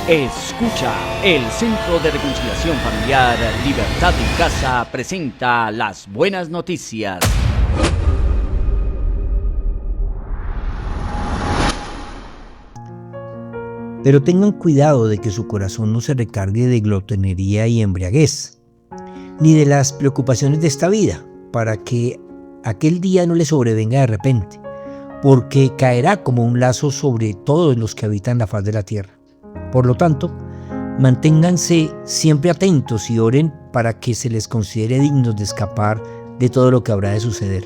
Escucha, el Centro de Reconciliación Familiar Libertad en Casa presenta las buenas noticias. Pero tengan cuidado de que su corazón no se recargue de glotonería y embriaguez, ni de las preocupaciones de esta vida, para que aquel día no le sobrevenga de repente, porque caerá como un lazo sobre todos los que habitan la faz de la tierra. Por lo tanto, manténganse siempre atentos y oren para que se les considere dignos de escapar de todo lo que habrá de suceder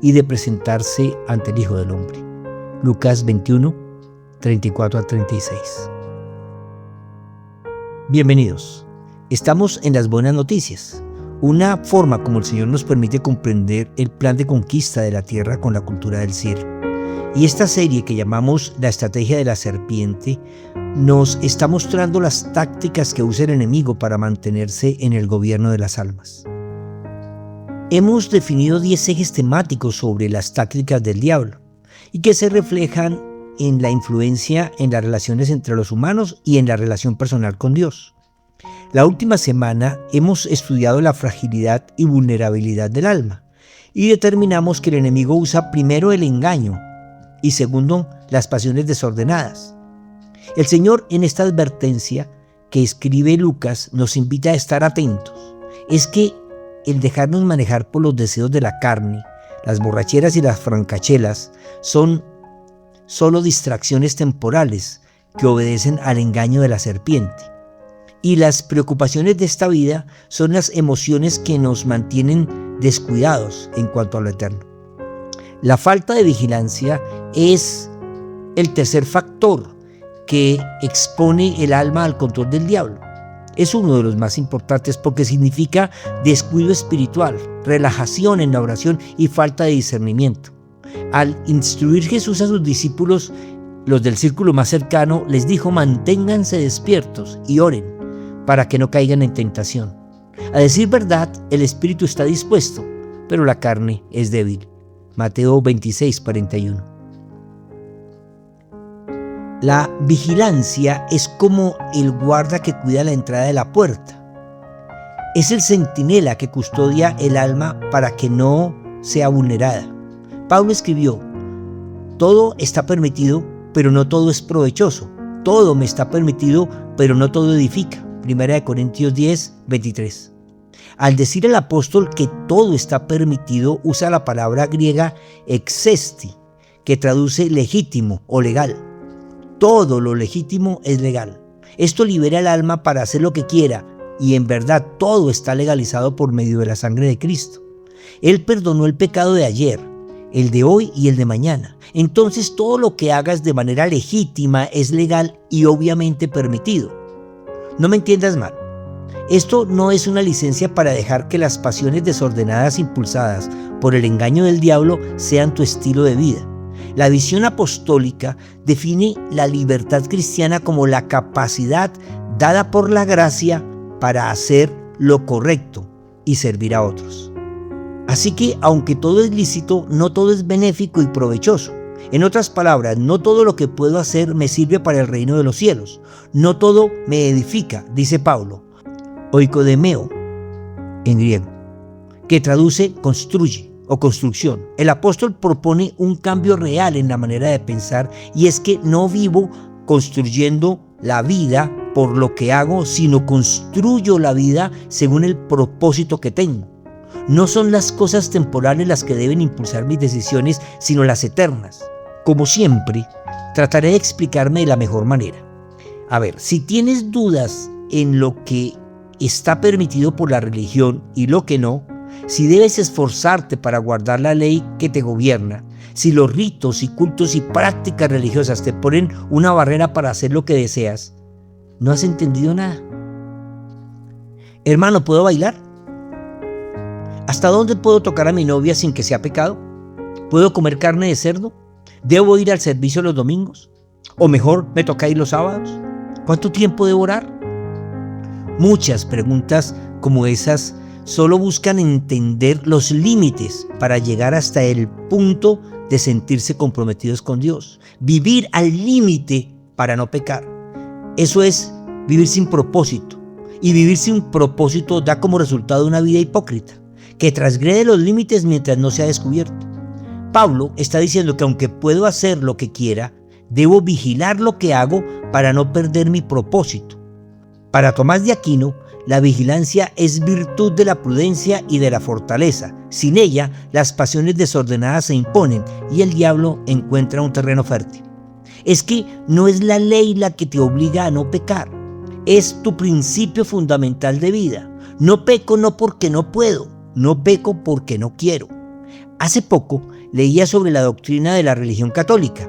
y de presentarse ante el Hijo del Hombre. Lucas 21, 34 a 36. Bienvenidos. Estamos en las buenas noticias, una forma como el Señor nos permite comprender el plan de conquista de la tierra con la cultura del cielo. Y esta serie que llamamos La Estrategia de la Serpiente nos está mostrando las tácticas que usa el enemigo para mantenerse en el gobierno de las almas. Hemos definido 10 ejes temáticos sobre las tácticas del diablo y que se reflejan en la influencia en las relaciones entre los humanos y en la relación personal con Dios. La última semana hemos estudiado la fragilidad y vulnerabilidad del alma y determinamos que el enemigo usa primero el engaño y segundo, las pasiones desordenadas. El Señor en esta advertencia que escribe Lucas nos invita a estar atentos. Es que el dejarnos manejar por los deseos de la carne, las borracheras y las francachelas son solo distracciones temporales que obedecen al engaño de la serpiente. Y las preocupaciones de esta vida son las emociones que nos mantienen descuidados en cuanto a lo eterno. La falta de vigilancia es el tercer factor que expone el alma al control del diablo. Es uno de los más importantes porque significa descuido espiritual, relajación en la oración y falta de discernimiento. Al instruir Jesús a sus discípulos, los del círculo más cercano, les dijo: manténganse despiertos y oren para que no caigan en tentación. A decir verdad, el espíritu está dispuesto, pero la carne es débil. Mateo 26, 41. La vigilancia es como el guarda que cuida la entrada de la puerta. Es el centinela que custodia el alma para que no sea vulnerada. Pablo escribió: todo está permitido, pero no todo es provechoso. Todo me está permitido, pero no todo edifica. 1 Corintios 10, 23. Al decir el apóstol que todo está permitido, usa la palabra griega exesti, que traduce legítimo o legal. Todo lo legítimo es legal. Esto libera al alma para hacer lo que quiera, y en verdad todo está legalizado por medio de la sangre de Cristo. Él perdonó el pecado de ayer, el de hoy y el de mañana. Entonces todo lo que hagas de manera legítima es legal y obviamente permitido. No me entiendas mal. Esto no es una licencia para dejar que las pasiones desordenadas impulsadas por el engaño del diablo sean tu estilo de vida. La visión apostólica define la libertad cristiana como la capacidad dada por la gracia para hacer lo correcto y servir a otros. Así que, aunque todo es lícito, no todo es benéfico y provechoso. En otras palabras, no todo lo que puedo hacer me sirve para el reino de los cielos. No todo me edifica, dice Pablo. Oikodemeo, en griego, que traduce construye o construcción. El apóstol propone un cambio real en la manera de pensar, y es que no vivo construyendo la vida por lo que hago, sino construyo la vida según el propósito que tengo. No son las cosas temporales las que deben impulsar mis decisiones, sino las eternas. Como siempre, trataré de explicarme de la mejor manera. A ver, si tienes dudas en lo que está permitido por la religión y lo que no, si debes esforzarte para guardar la ley que te gobierna, si los ritos y cultos y prácticas religiosas te ponen una barrera para hacer lo que deseas, no has entendido nada. Hermano, ¿puedo bailar? ¿Hasta dónde puedo tocar a mi novia sin que sea pecado? ¿Puedo comer carne de cerdo? ¿Debo ir al servicio los domingos? ¿O mejor, me toca ir los sábados? ¿Cuánto tiempo debo orar? Muchas preguntas como esas solo buscan entender los límites para llegar hasta el punto de sentirse comprometidos con Dios. Vivir al límite para no pecar. Eso es vivir sin propósito. Y vivir sin propósito da como resultado una vida hipócrita, que transgrede los límites mientras no sea descubierto. Pablo está diciendo que aunque puedo hacer lo que quiera, debo vigilar lo que hago para no perder mi propósito. Para Tomás de Aquino, la vigilancia es virtud de la prudencia y de la fortaleza. Sin ella, las pasiones desordenadas se imponen y el diablo encuentra un terreno fértil. Es que no es la ley la que te obliga a no pecar. Es tu principio fundamental de vida. No peco no porque no puedo, no peco porque no quiero. Hace poco leía sobre la doctrina de la religión católica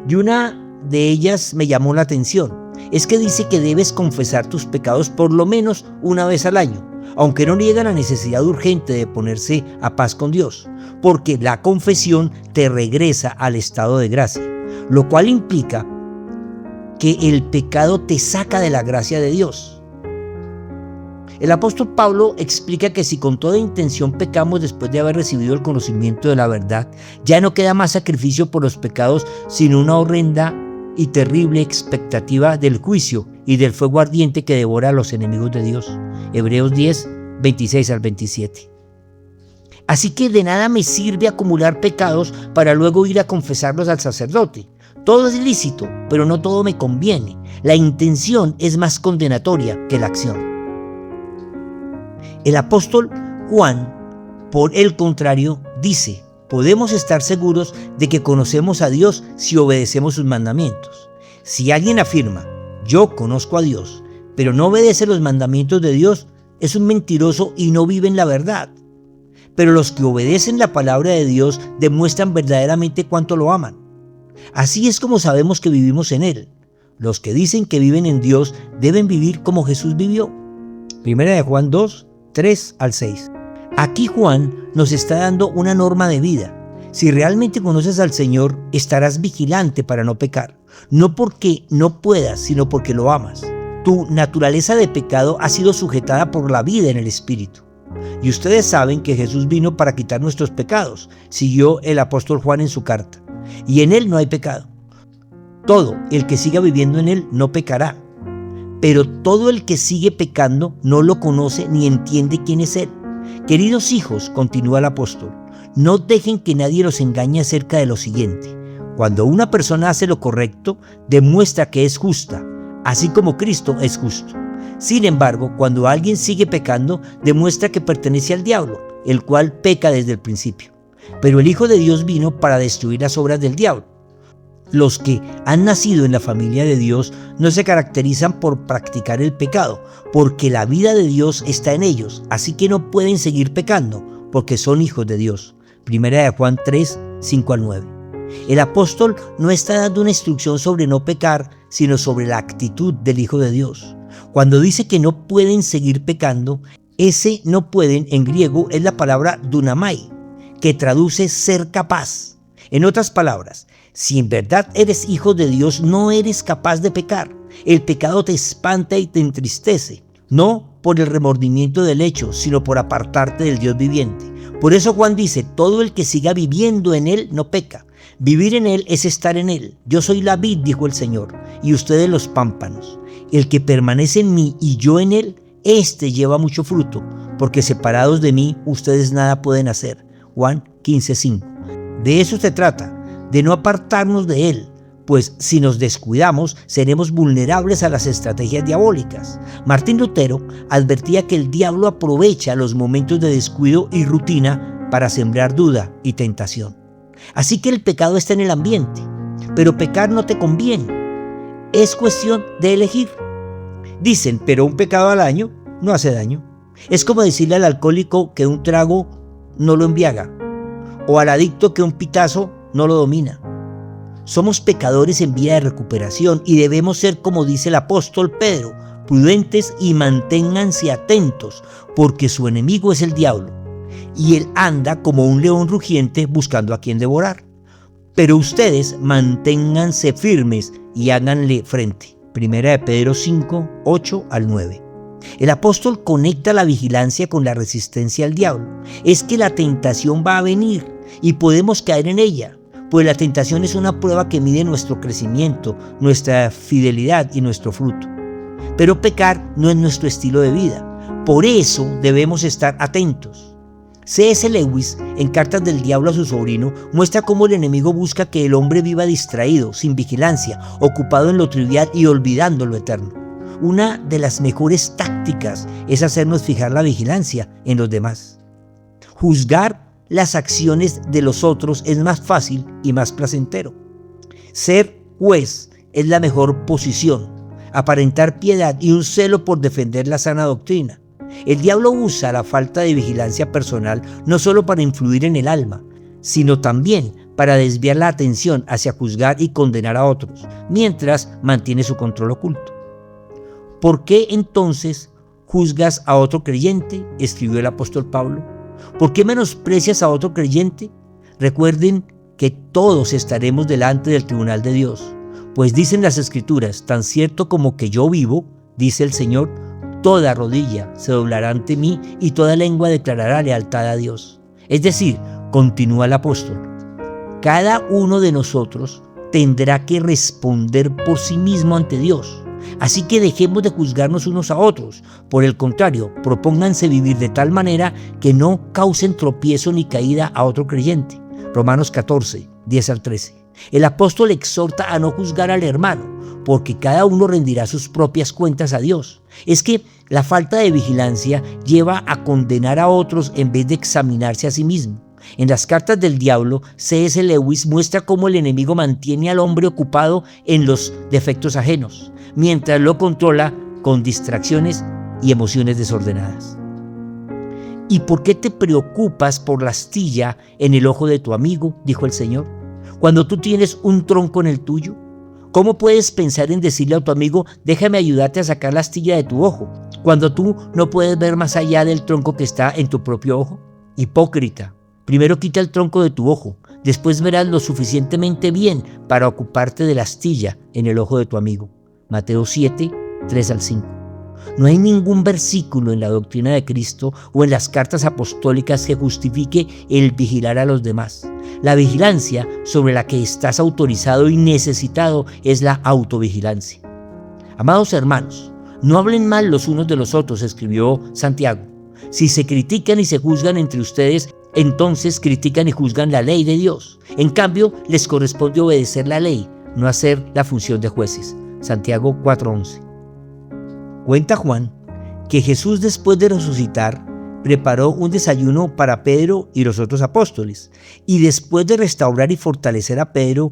y una de ellas me llamó la atención. Es que dice que debes confesar tus pecados por lo menos una vez al año, aunque no niega la necesidad urgente de ponerse a paz con Dios, porque la confesión te regresa al estado de gracia, lo cual implica que el pecado te saca de la gracia de Dios. El apóstol Pablo explica que si con toda intención pecamos después de haber recibido el conocimiento de la verdad, ya no queda más sacrificio por los pecados, sino una horrenda y terrible expectativa del juicio y del fuego ardiente que devora a los enemigos de Dios. Hebreos 10, 26 al 27. Así que de nada me sirve acumular pecados para luego ir a confesarlos al sacerdote. Todo es lícito, pero no todo me conviene. La intención es más condenatoria que la acción. El apóstol Juan, por el contrario, dice: podemos estar seguros de que conocemos a Dios si obedecemos sus mandamientos. Si alguien afirma, yo conozco a Dios, pero no obedece los mandamientos de Dios, es un mentiroso y no vive en la verdad. Pero los que obedecen la palabra de Dios demuestran verdaderamente cuánto lo aman. Así es como sabemos que vivimos en Él. Los que dicen que viven en Dios deben vivir como Jesús vivió. Primera de Juan 2, 3 al 6. Aquí Juan nos está dando una norma de vida. Si realmente conoces al Señor, estarás vigilante para no pecar. No porque no puedas, sino porque lo amas. Tu naturaleza de pecado ha sido sujetada por la vida en el Espíritu. Y ustedes saben que Jesús vino para quitar nuestros pecados, siguió el apóstol Juan en su carta. Y en Él no hay pecado. Todo el que siga viviendo en Él no pecará. Pero todo el que sigue pecando no lo conoce ni entiende quién es Él. Queridos hijos, continúa el apóstol, no dejen que nadie los engañe acerca de lo siguiente. Cuando una persona hace lo correcto, demuestra que es justa, así como Cristo es justo. Sin embargo, cuando alguien sigue pecando, demuestra que pertenece al diablo, el cual peca desde el principio. Pero el Hijo de Dios vino para destruir las obras del diablo. Los que han nacido en la familia de Dios no se caracterizan por practicar el pecado, porque la vida de Dios está en ellos, así que no pueden seguir pecando, porque son hijos de Dios. Primera de Juan 3, 5 al 9. El apóstol no está dando una instrucción sobre no pecar, sino sobre la actitud del Hijo de Dios. Cuando dice que no pueden seguir pecando, ese no pueden en griego es la palabra dunamai, que traduce ser capaz. En otras palabras, si en verdad eres hijo de Dios, no eres capaz de pecar. El pecado te espanta y te entristece, no por el remordimiento del hecho, sino por apartarte del Dios viviente. Por eso Juan dice, todo el que siga viviendo en Él no peca. Vivir en Él es estar en Él. Yo soy la vid, dijo el Señor, y ustedes los pámpanos. El que permanece en mí y yo en Él, éste lleva mucho fruto, porque separados de mí, ustedes nada pueden hacer. Juan 15:5. De eso se trata, de no apartarnos de Él, pues si nos descuidamos, seremos vulnerables a las estrategias diabólicas. Martín Lutero advertía que el diablo aprovecha los momentos de descuido y rutina para sembrar duda y tentación. Así que el pecado está en el ambiente, pero pecar no te conviene. Es cuestión de elegir. Dicen, pero un pecado al año no hace daño. Es como decirle al alcohólico que un trago no lo embriaga, o al adicto que un pitazo no lo domina. Somos pecadores en vía de recuperación y debemos ser, como dice el apóstol Pedro, prudentes y manténganse atentos, porque su enemigo es el diablo, y él anda como un león rugiente buscando a quien devorar. Pero ustedes manténganse firmes y háganle frente. Primera de Pedro 5, 8 al 9. El apóstol conecta la vigilancia con la resistencia al diablo. Es que la tentación va a venir y podemos caer en ella, pues la tentación es una prueba que mide nuestro crecimiento, nuestra fidelidad y nuestro fruto. pero pecar no es nuestro estilo de vida. Por eso debemos estar atentos. C.S. Lewis, en Cartas del Diablo a su sobrino, muestra cómo el enemigo busca que el hombre viva distraído, sin vigilancia, ocupado en lo trivial y olvidando lo eterno. Una de las mejores tácticas es hacernos fijar la vigilancia en los demás. Juzgar las acciones de los otros es más fácil y más placentero. Ser juez es la mejor posición, aparentar piedad y un celo por defender la sana doctrina. El diablo usa la falta de vigilancia personal no solo para influir en el alma, sino también para desviar la atención hacia juzgar y condenar a otros, mientras mantiene su control oculto. ¿Por qué entonces juzgas a otro creyente?, escribió el apóstol Pablo. ¿Por qué menosprecias a otro creyente? Recuerden que todos estaremos delante del tribunal de Dios, pues dicen las Escrituras, tan cierto como que yo vivo, dice el Señor, toda rodilla se doblará ante mí y toda lengua declarará lealtad a Dios. Es decir, continúa el apóstol, cada uno de nosotros tendrá que responder por sí mismo ante Dios. Así que dejemos de juzgarnos unos a otros. Por el contrario, propónganse vivir de tal manera que no causen tropiezo ni caída a otro creyente. Romanos 14, 10 al 13. El apóstol exhorta a no juzgar al hermano, porque cada uno rendirá sus propias cuentas a Dios. Es que la falta de vigilancia lleva a condenar a otros en vez de examinarse a sí mismo. En las Cartas del Diablo, C.S. Lewis muestra cómo el enemigo mantiene al hombre ocupado en los defectos ajenos, mientras lo controla con distracciones y emociones desordenadas. ¿Y por qué te preocupas por la astilla en el ojo de tu amigo?, dijo el Señor, cuando tú tienes un tronco en el tuyo. ¿Cómo puedes pensar en decirle a tu amigo, déjame ayudarte a sacar la astilla de tu ojo, cuando tú no puedes ver más allá del tronco que está en tu propio ojo? Hipócrita, primero quita el tronco de tu ojo, después verás lo suficientemente bien para ocuparte de la astilla en el ojo de tu amigo. Mateo 7, 3 al 5. No hay ningún versículo en la doctrina de Cristo o en las cartas apostólicas que justifique el vigilar a los demás. La vigilancia sobre la que estás autorizado y necesitado es la autovigilancia. Amados hermanos, no hablen mal los unos de los otros, escribió Santiago. Si se critican y se juzgan entre ustedes, entonces critican y juzgan la ley de Dios. En cambio, les corresponde obedecer la ley, no hacer la función de jueces. Santiago 4:11. Cuenta Juan que Jesús, después de resucitar, preparó un desayuno para Pedro y los otros apóstoles, y después de restaurar y fortalecer a Pedro,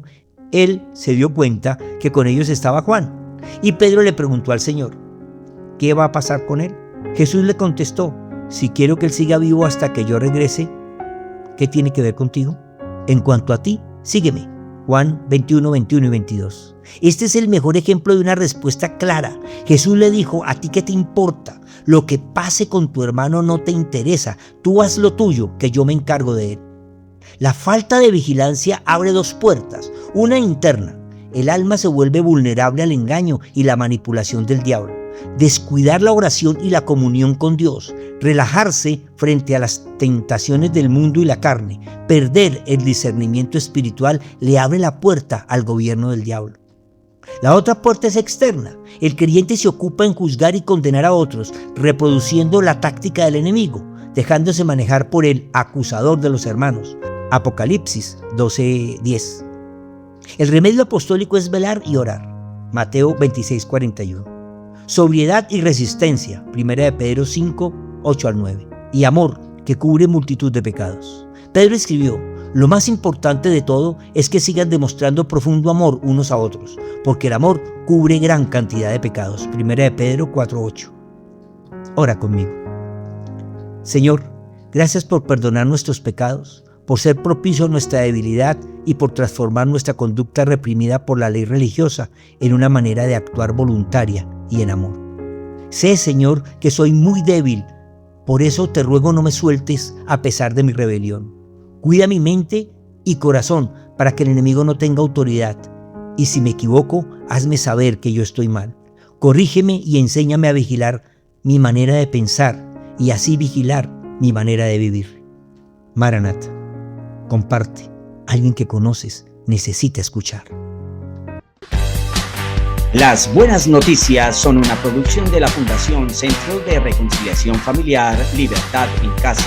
él se dio cuenta que con ellos estaba Juan, y Pedro le preguntó al Señor, ¿qué va a pasar con él? Jesús le contestó, si quiero que él siga vivo hasta que yo regrese, ¿qué tiene que ver contigo? En cuanto a ti, sígueme. Juan 21, 21 y 22. Este es el mejor ejemplo de una respuesta clara. Jesús le dijo, ¿a ti qué te importa? Lo que pase con tu hermano no te interesa. Tú haz lo tuyo, que yo me encargo de él. La falta de vigilancia abre dos puertas. Una interna. El alma se vuelve vulnerable al engaño y la manipulación del diablo. Descuidar la oración y la comunión con Dios, relajarse frente a las tentaciones del mundo y la carne, perder el discernimiento espiritual le abre la puerta al gobierno del diablo. La otra puerta es externa. El creyente se ocupa en juzgar y condenar a otros, reproduciendo la táctica del enemigo, dejándose manejar por el acusador de los hermanos. Apocalipsis 12:10. El remedio apostólico es velar y orar. Mateo 26:41. Sobriedad y resistencia, 1 de Pedro 5, 8 al 9. Y amor, que cubre multitud de pecados. Pedro escribió, lo más importante de todo es que sigan demostrando profundo amor unos a otros, porque el amor cubre gran cantidad de pecados. 1 de Pedro 4, 8. Ora conmigo. Señor, gracias por perdonar nuestros pecados, por ser propicio a nuestra debilidad y por transformar nuestra conducta reprimida por la ley religiosa en una manera de actuar voluntaria y en amor. Sé, Señor, que soy muy débil, por eso te ruego no me sueltes a pesar de mi rebelión. Cuida mi mente y corazón para que el enemigo no tenga autoridad, y si me equivoco, hazme saber que yo estoy mal. Corrígeme y enséñame a vigilar mi manera de pensar y así vigilar mi manera de vivir. Maranata, comparte. Alguien que conoces necesita escuchar. Las Buenas Noticias son una producción de la Fundación Centro de Reconciliación Familiar Libertad en Casa.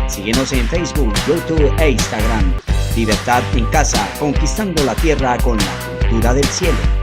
Síguenos en Facebook, YouTube e Instagram. Libertad en Casa, conquistando la tierra con la cultura del cielo.